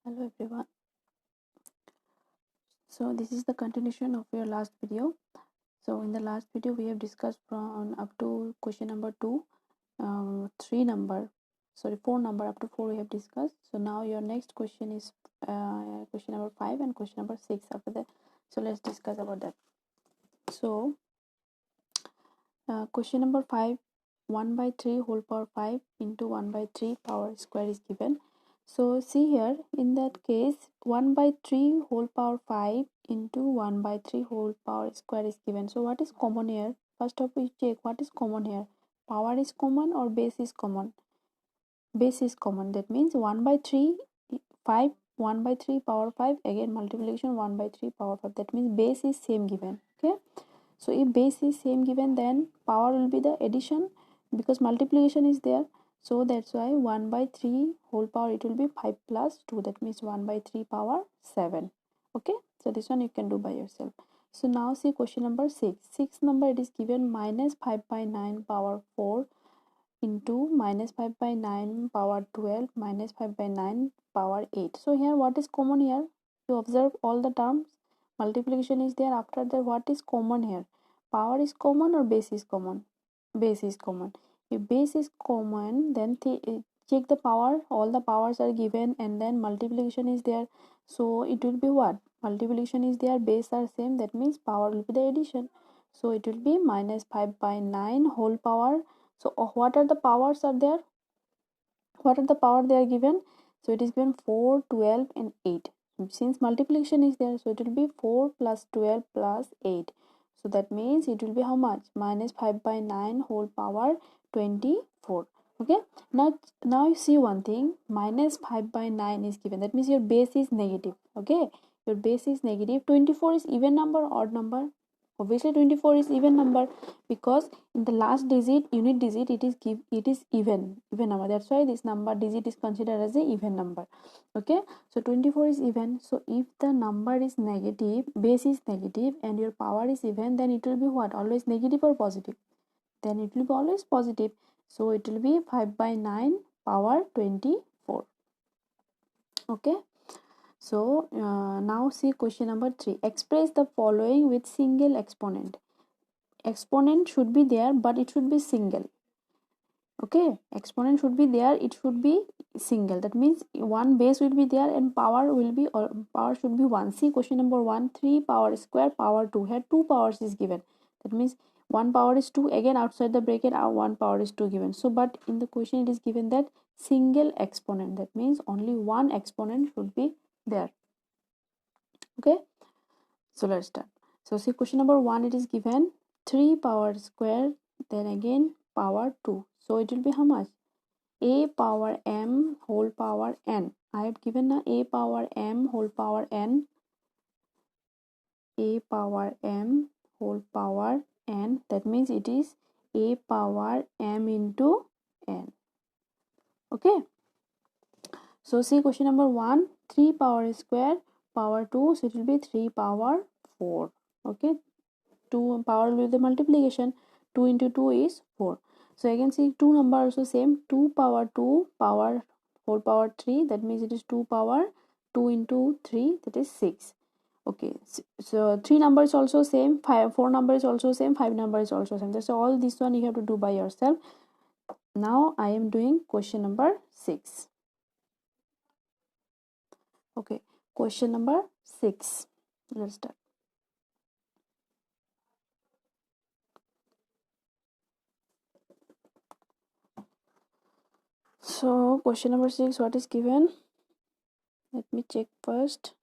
Hello everyone. So this is the continuation of your last video. So in the last video we have discussed from up to question number 2, 4 number up to 4 we have discussed. So now your next question is question number 5 and question number 6 after that. So let's discuss about that. So question number 5, 1 by 3 whole power 5 into 1 by 3 power square is given. So see here, in that case 1 by 3 whole power 5 into 1 by 3 whole power square is given. So what is common here? First of all, check what is common here. Power is common or base is common? Base is common. That means 1 by 3 5 1 by 3 power 5, again multiplication 1 by 3 power 5. That means base is same given. Okay, so if base is same given, then power will be the addition because multiplication is there. So that's why 1 by 3 whole power, it will be 5 plus 2. That means 1 by 3 power 7. Okay, so this one you can do by yourself. So now see question number 6. 6 number, it is given minus 5 by 9 power 4 into minus 5 by 9 power 12 minus 5 by 9 power 8. So here what is common here? You observe all the terms. Multiplication is there. After that, what is common here? Power is common or base is common? Base is common. If base is common, then check the power. All the powers are given and then multiplication is there. So it will be what? Multiplication is there, base are same. That means power will be the addition. So it will be minus 5 by 9 whole power. So what are the powers are there? What are the power they are given? So it is given 4, 12 and 8. Since multiplication is there, so it will be 4 plus 12 plus 8. So that means it will be how much? Minus 5 by 9 whole power 24. Okay, now you see one thing, minus 5 by 9 is given. That means your base is negative. Okay, your base is negative. 24 is even number or odd number? Obviously 24 is even number because in the last digit, unit digit, it is even number. That's why this number digit is considered as a even number. Okay, so 24 is even. So if the number is negative, base is negative and your power is even, then it will be what? Always negative or positive? Then it will be always positive. So it will be 5 by 9 power 24. Okay, so now see question number 3. Express the following with single exponent. Exponent should be there, but it should be single. Okay, exponent should be there, it should be single. That means one base will be there and power will be, or power should be 1. See question number 1, 3 power square power 2. Here 2 powers is given. That means 1 power is 2. Again outside the bracket, 1 power is 2 given. So but in the question it is given that single exponent. That means only one exponent should be there. Okay, so let's start. So see question number 1, it is given 3 power square, then again power 2. So it will be how much? A power m whole power n. I have given a power m whole power n. A power m whole power n. That means it is a power m into n. Okay. So see question number 1, 3 power square power 2. So it will be 3 power 4. Okay. 2 power will be the multiplication. 2 into 2 is 4. So again see 2 number also same. 2 power 2 power whole power 3. That means it is 2 power 2 into 3. That is 6. Okay. So 3 number is also same. 4 number is also same. 5 number is also same. That's all. This one you have to do by yourself. Now I am doing question number 6. Okay. Question number 6. Let's start. So question number 6, what is given? Let me check first.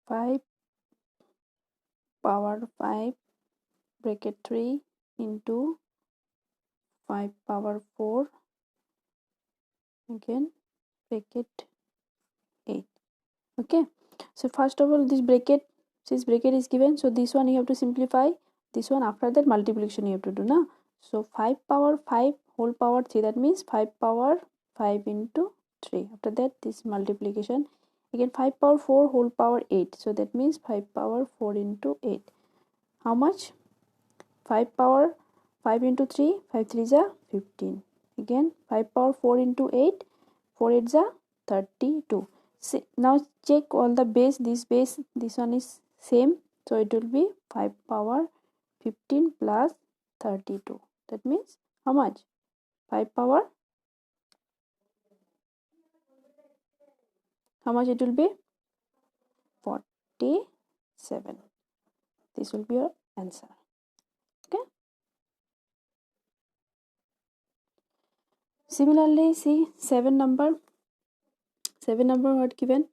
5 power 5 bracket 3 into 5 power 4 again bracket 8. Okay, so first of all this bracket, since bracket is given, so this one you have to simplify. This one after that multiplication you have to do now. So 5 power 5 whole power 3, that means 5 power 5 into 3. After that this multiplication again 5 power 4 whole power 8. So that means 5 power 4 into 8. How much? 5 power 5 into 3, 5 3 is 15. Again 5 power 4 into 8, 4 8 is 32. See, now check all the base, this one is same, so it will be 5 power 15 plus 32. That means how much? 5 power, how much it will be? 47. This will be your answer. Okay. Similarly, see 7 number what given?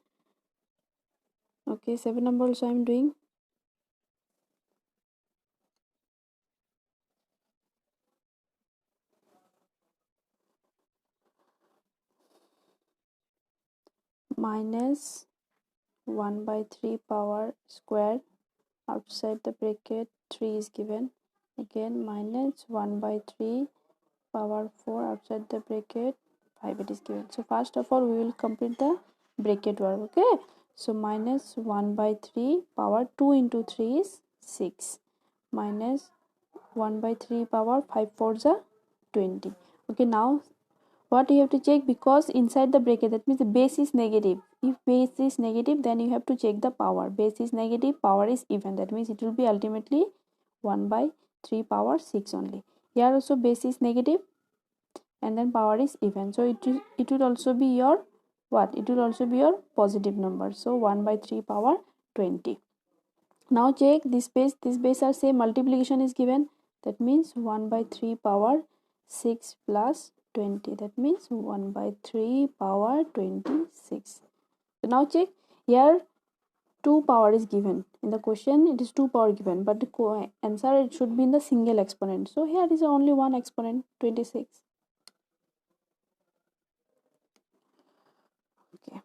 Okay, 7 number also I am doing. Minus 1 by 3 power square, outside the bracket 3 is given. Again minus 1 by 3 power 4, outside the bracket 5 it is given. So first of all we will complete the bracket work. Okay, so minus 1 by 3 power 2 into 3 is 6, minus 1 by 3 power 5 4 is 20. Okay, now what you have to check, because inside the bracket, that means the base is negative. If base is negative, then you have to check the power. Base is negative, power is even, that means it will be ultimately 1 by 3 power 6 only. Here also base is negative and then power is even, so it will also be your what? It will also be your positive number. So 1 by 3 power 20. Now check this base are same, multiplication is given, that means 1 by 3 power 6 plus 20, that means 1 by 3 power 26. So now check, here 2 power is given in the question, it is 2 power given, but the answer it should be in the single exponent, so here is only one exponent, 26. Okay,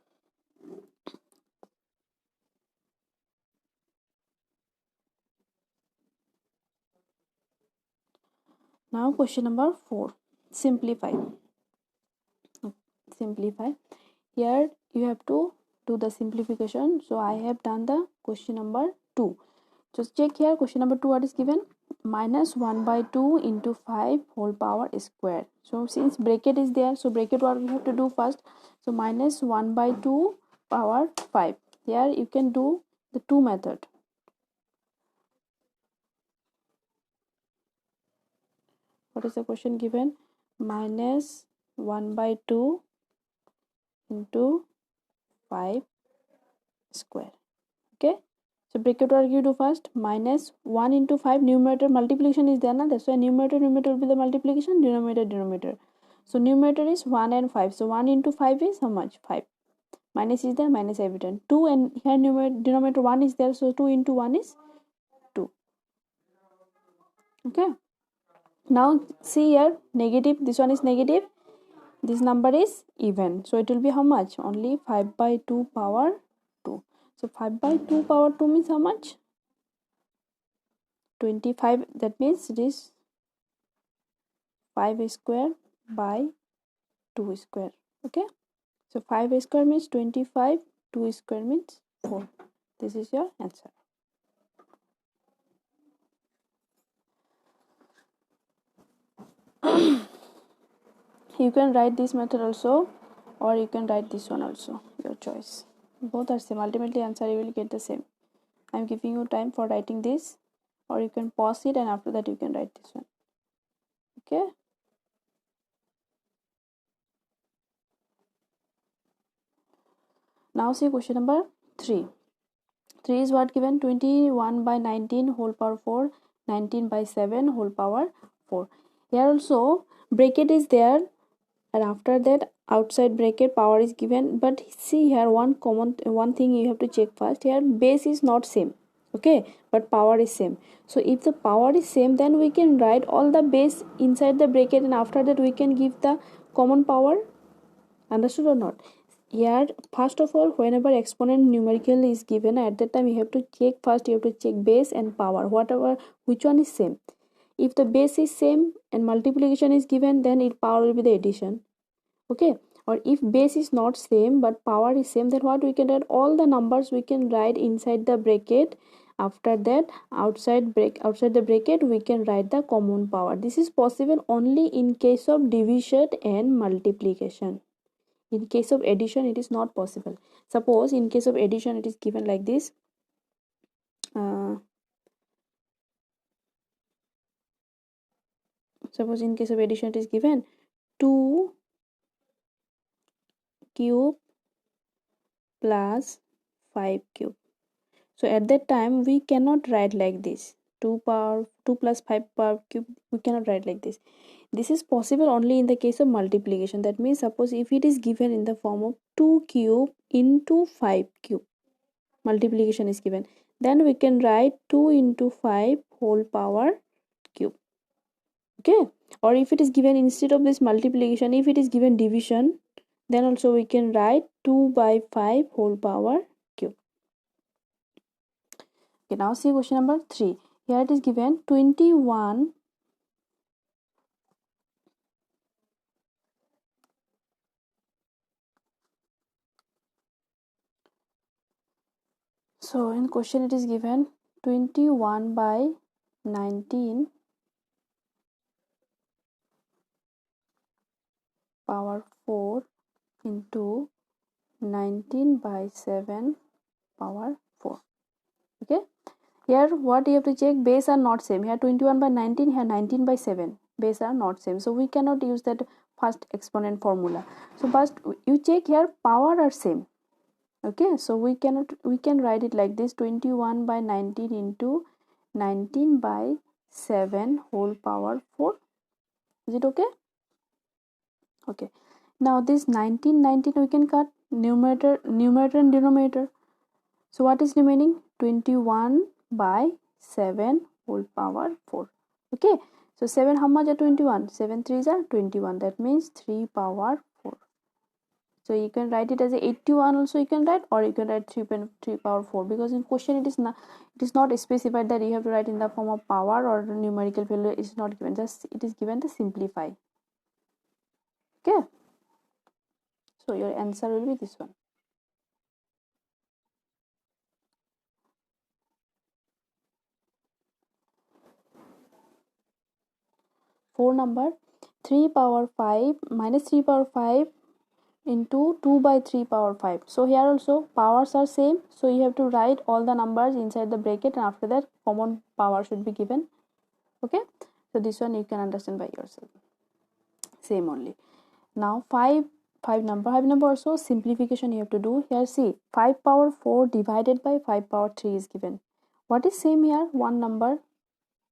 now question number 4, simplify. Here you have to do the simplification, so I have done the question number 2. Just check here, question number 2 what is given? Minus 1 by 2 into 5 whole power square. So since bracket is there, so bracket what we have to do first, so minus 1 by 2 power 5. Here you can do the 2 method. What is the question given? Minus 1 by 2 into 5 square. Okay, so bracket what you do first, minus 1 into 5, numerator multiplication is there, na? That's why numerator will be the multiplication, denominator. So numerator is 1 and 5, so 1 into 5 is how much? 5. Minus is there, minus I have written 2, and here denominator 1 is there, so 2 into 1 is 2. Okay, now see here, negative, this one is negative, this number is even, so it will be how much? Only 5 by 2 power 2. So 5 by 2 power 2 means how much? 25, that means it is 5 square by 2 square. Okay, so 5 square means 25, 2 square means 4. This is your answer. You can write this method also, or you can write this one also, your choice. Both are same, ultimately answer you will get the same. I am giving you time for writing this, or you can pause it and after that you can write this one. Okay, now see question number 3. 3 is what given? 21 by 19 whole power 4, 19 by 7 whole power 4. Here also bracket is there, and after that outside bracket power is given, but see here one thing you have to check first, here base is not same, okay, but power is same. So if the power is same, then we can write all the base inside the bracket, and after that we can give the common power. Understood or not? Here first of all, whenever exponent numerical is given, at that time you have to check first, you have to check base and power, whatever, which one is same. If the base is same and multiplication is given, then it power will be the addition. Okay, or if base is not same but power is same, then what we can write, all the numbers we can write inside the bracket, After that, outside the bracket we can write the common power. This is possible only in case of division and multiplication. In case of addition it is not possible. Suppose in case of addition it is given like this. Suppose in case of addition it is given 2 cube plus 5 cube. So at that time we cannot write like this. 2 plus 5 power cube, we cannot write like this. This is possible only in the case of multiplication. That means suppose if it is given in the form of 2 cube into 5 cube, multiplication is given, then we can write 2 into 5 whole power cube. Okay, or if it is given instead of this multiplication, if it is given division, then also we can write 2 by 5 whole power cube. Okay, now see question number 3. Here it is given 21 So in question it is given 21 by 19 power 4 into 19 by 7 power 4. Okay, here what you have to check, base are not same. Here 21 by 19, here 19 by 7, base are not same, so we cannot use that first exponent formula. So first you check here power are same. Okay, so we can write it like this, 21 by 19 into 19 by 7 whole power 4. Is it okay? Okay, now this 19 we can cut numerator and denominator. So what is remaining? 21 by 7 whole power 4. Okay, so 7 how much are 21? 7 3s are 21, that means 3 power 4. So you can write it as a 81 also you can write, or you can write 3 power 4, because in question it is not specified that you have to write in the form of power or numerical value. It is not given, just it is given to simplify. Okay, so your answer will be this one. Four number, 3 power 5 minus 3 power 5 into 2 by 3 power 5. So here also powers are same, so you have to write all the numbers inside the bracket, and after that common power should be given. Okay, so this one you can understand by yourself, same only. Now 5 number also simplification you have to do. Here see, 5 power 4 divided by 5 power 3 is given. What is same here? One number,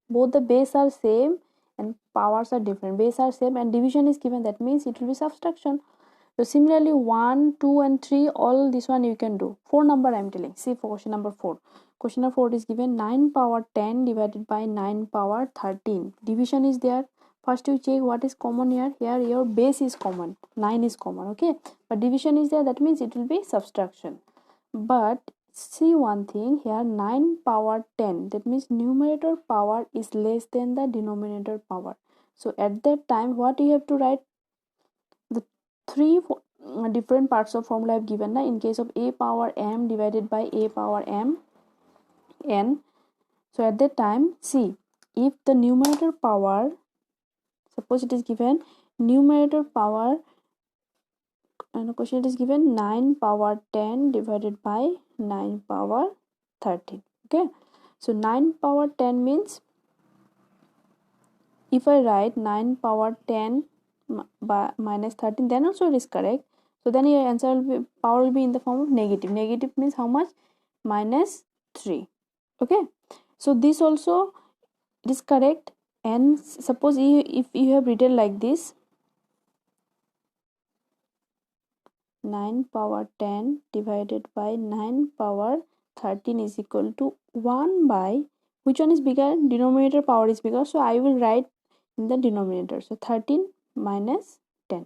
both the base are same and powers are different. Base are same and division is given, that means it will be subtraction. So similarly 1, 2 and 3, all this one you can do. 4 number I am telling. See for question number 4. Question number 4 is given 9 power 10 divided by 9 power 13. Division is there. First you check what is common here. Here your base is common. 9 is common. Okay. But division is there. That means it will be subtraction. But see one thing here, 9 power 10. That means numerator power is less than the denominator power. So at that time what you have to write? The three different parts of formula I have given. In case of a power m divided by a power m n. So at that time, see, if the numerator power, suppose it is given numerator power, and the question it is given 9 power 10 divided by 9 power 13. Okay, so 9 power 10 means, if I write 9 power 10 by minus 13, then also it is correct. So then your answer will be, power will be in the form of negative. Negative means how much? Minus 3. Okay, so this also it is correct. And suppose if you have written like this, 9 power 10 divided by 9 power 13 is equal to 1 by, which one is bigger? Denominator power is bigger, so I will write in the denominator. So 13 minus 10.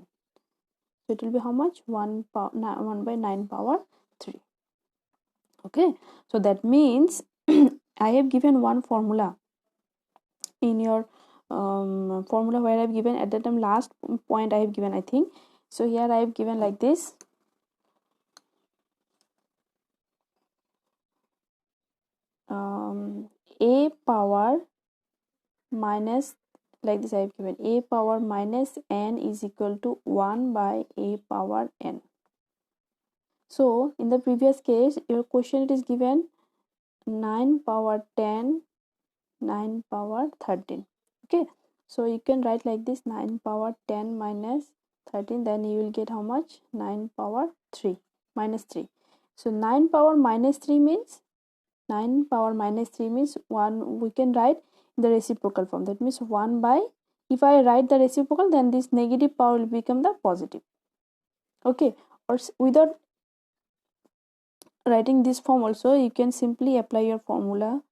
So it will be how much? 1 by 9 power 3. Okay, so that means I have given one formula in your formula where I have given at that time, last point I have given, I think. So here I have given like this. a power minus, like this I have given, a power minus n is equal to 1 by a power n. So in the previous case, your question it is given 9 power 10, 9 power 13. Okay, so you can write like this, 9 power 10 minus 13, then you will get how much? 9 power 3 minus 3. So 9 power minus 3 means 9 power minus 3 means 1, we can write the reciprocal form, that means 1 by, if I write the reciprocal, then this negative power will become the positive. Okay, or without writing this form also, you can simply apply your formula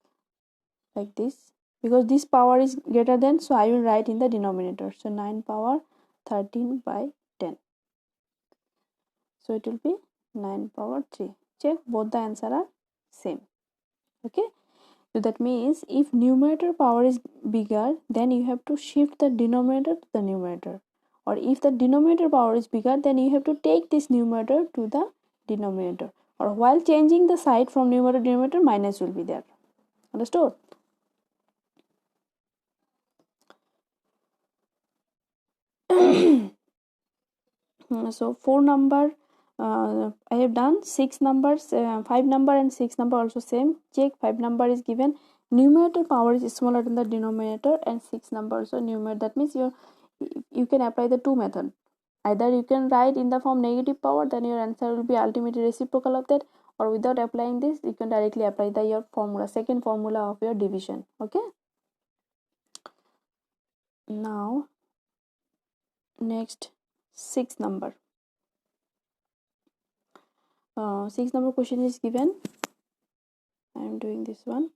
like this, because this power is greater than, so I will write in the denominator. So 9 power 13 by 10, so it will be 9 power 3. Check, both the answer are same. Okay, so that means if numerator power is bigger, then you have to shift the denominator to the numerator, or if the denominator power is bigger, then you have to take this numerator to the denominator, or while changing the side from numerator to denominator, minus will be there. Understood? So 4 number I have done, 6 numbers, 5 number and 6 number also same. Check, 5 number is given numerator power is smaller than the denominator, and 6 number also numerator. That means you can apply the two method. Either you can write in the form negative power, then your answer will be ultimately reciprocal of that, or without applying this, you can directly apply the your formula, second formula of your division. Okay, now next 6 number. 6 number question is given. I am doing this one.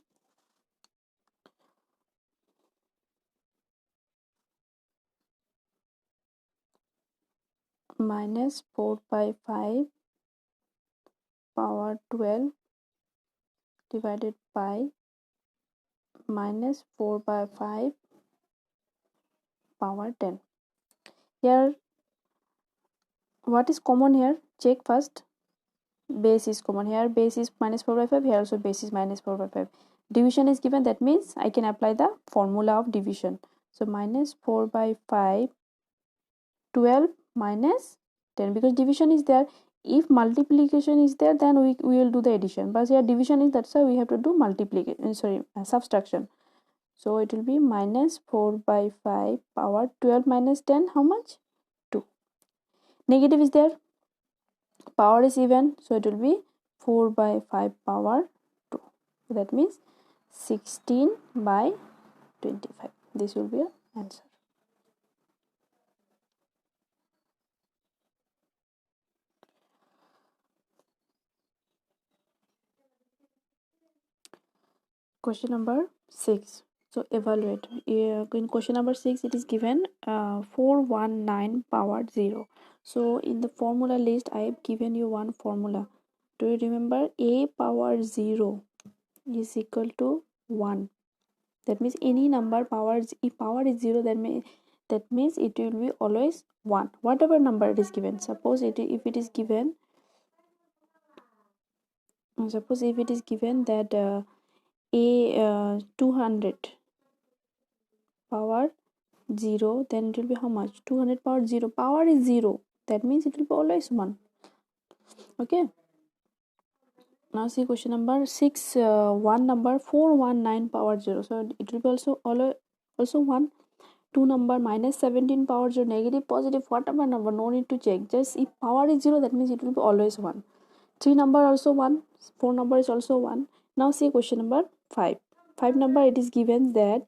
Minus 4 by 5 power 12 divided by minus 4 by 5 power 10. Here, what is common here? Check first. Base is common here. Base is minus 4 by 5. Here also base is minus 4 by 5. Division is given. That means I can apply the formula of division. So minus 4 by 5, 12 minus 10. Because division is there. If multiplication is there, then we will do the addition. But here division is, that's why we have to do multiplication. Subtraction. So it will be minus 4 by 5 power 12 minus 10. How much? 2. Negative is there. Power is even. So it will be 4 by 5 power 2. So that means 16 by 25. This will be your answer. Question number 6. So evaluate. In question number 6, it is given 419 power 0. So in the formula list, I have given you one formula. Do you remember? A power 0 is equal to 1. That means any number power, if power is 0, that means it will be always 1. Whatever number it is given. Suppose if it is given that a 200 power 0, then it will be how much? 200 power 0. Power is 0. That means it will be always 1. Okay. Now see question number 6. One number 419 power 0. So it will be also 1. 2 number minus 17 power 0, negative, positive, whatever number, no need to check. Just if power is 0, that means it will be always 1. 3 number also 1. 4 number is also 1. Now see question number 5. 5 number, it is given that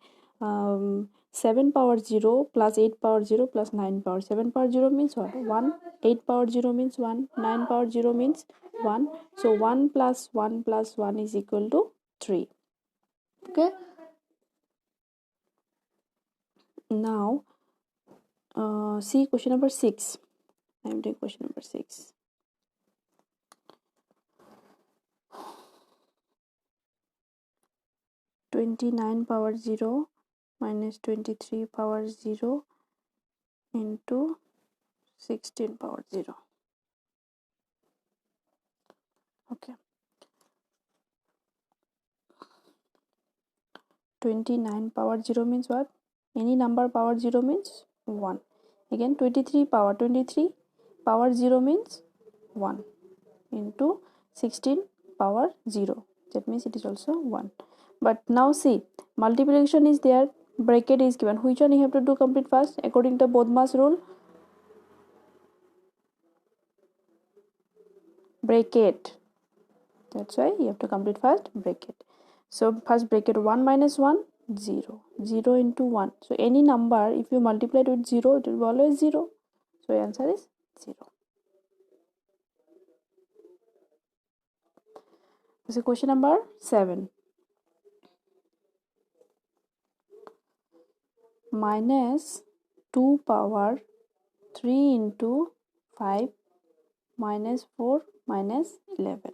7 power 0 plus 8 power 0 plus 9 power. 7 power 0 means what? 1. 8 power 0 means 1. 9 power 0 means 1. So 1 plus 1 plus 1 is equal to 3. Okay. Now see question number 6. I am doing question number 6. (29 power 0 minus 23 power 0 into 16 power 0). Okay. 29 power 0 means what? Any number power 0 means 1. Again 23 power 0 means 1 into 16 power 0. That means it is also 1. But now see, multiplication is there, bracket is given. Which one you have to do complete first according to BODMAS rule? Bracket. That's why you have to complete first bracket. So first bracket 1 minus 1, 0. 0 into 1. So any number, if you multiply it with 0, it will be always 0. So your answer is 0. This is question number 7. Minus 2 power 3 into 5 minus 4 minus 11.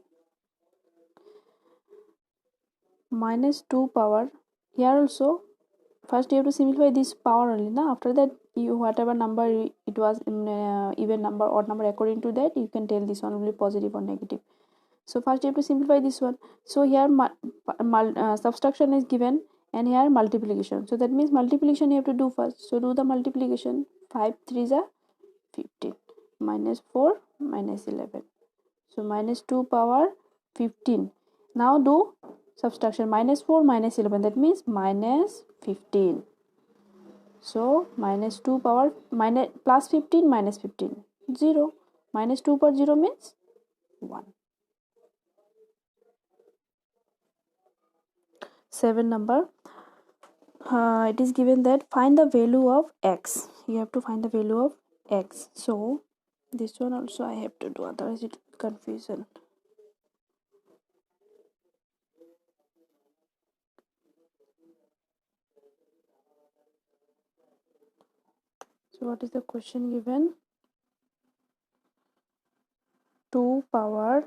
Minus 2 power, here also first you have to simplify this power only. Now after that, you whatever number it was in even number, odd number, according to that you can tell this one will be positive or negative. So first you have to simplify this one. So here subtraction is given and here multiplication. So that means multiplication you have to do first. So do the multiplication. 5 3s are 15 minus 4 minus 11. So minus 2 power 15. Now do subtraction. Minus 4 minus 11. That means minus 15. So minus 2 power minus plus 15 minus 15. 0. Minus 2 power 0 means 1. 7 number. It is given that find the value of x. You have to find the value of x. So this one also I have to do, otherwise it confusion. So what is the question given? 2 power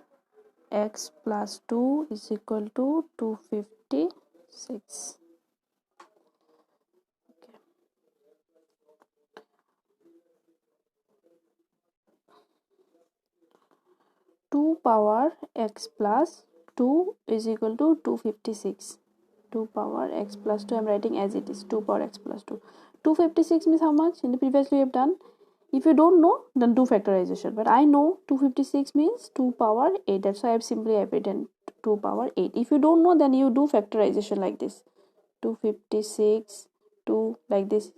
x plus 2 is equal to 256. Okay. 2 power x plus 2 is equal to 256. 2 power x plus 2 I am writing as it is, 2 power x plus 2. 256 means how much? In the previously we have done. If you don't know, then do factorization. But I know 256 means 2 power 8. That's why I have simply written 2 power 8. If you don't know, then you do factorization like this. 256, 2 like this.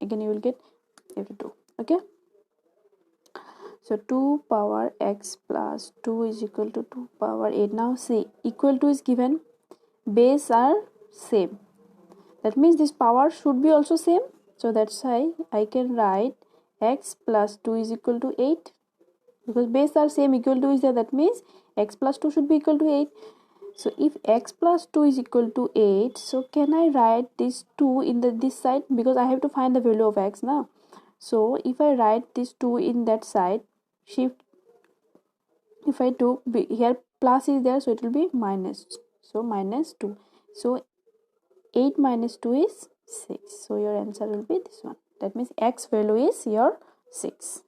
Again you will get, you have to do. Okay. So 2 power x plus 2 is equal to 2 power 8. Now see, equal to is given. Base are same. That means this power should be also same. So that's why I can write x plus 2 is equal to 8. Because base are same, equal to is there. That means x plus 2 should be equal to 8. So if x plus 2 is equal to 8, so can I write this 2 in this side? Because I have to find the value of x now. So if I write this 2 in that side, shift, if I took here plus is there, so it will be minus. So minus 2. So 8 minus 2 is 6. So your answer will be this one. That means x value is your 6.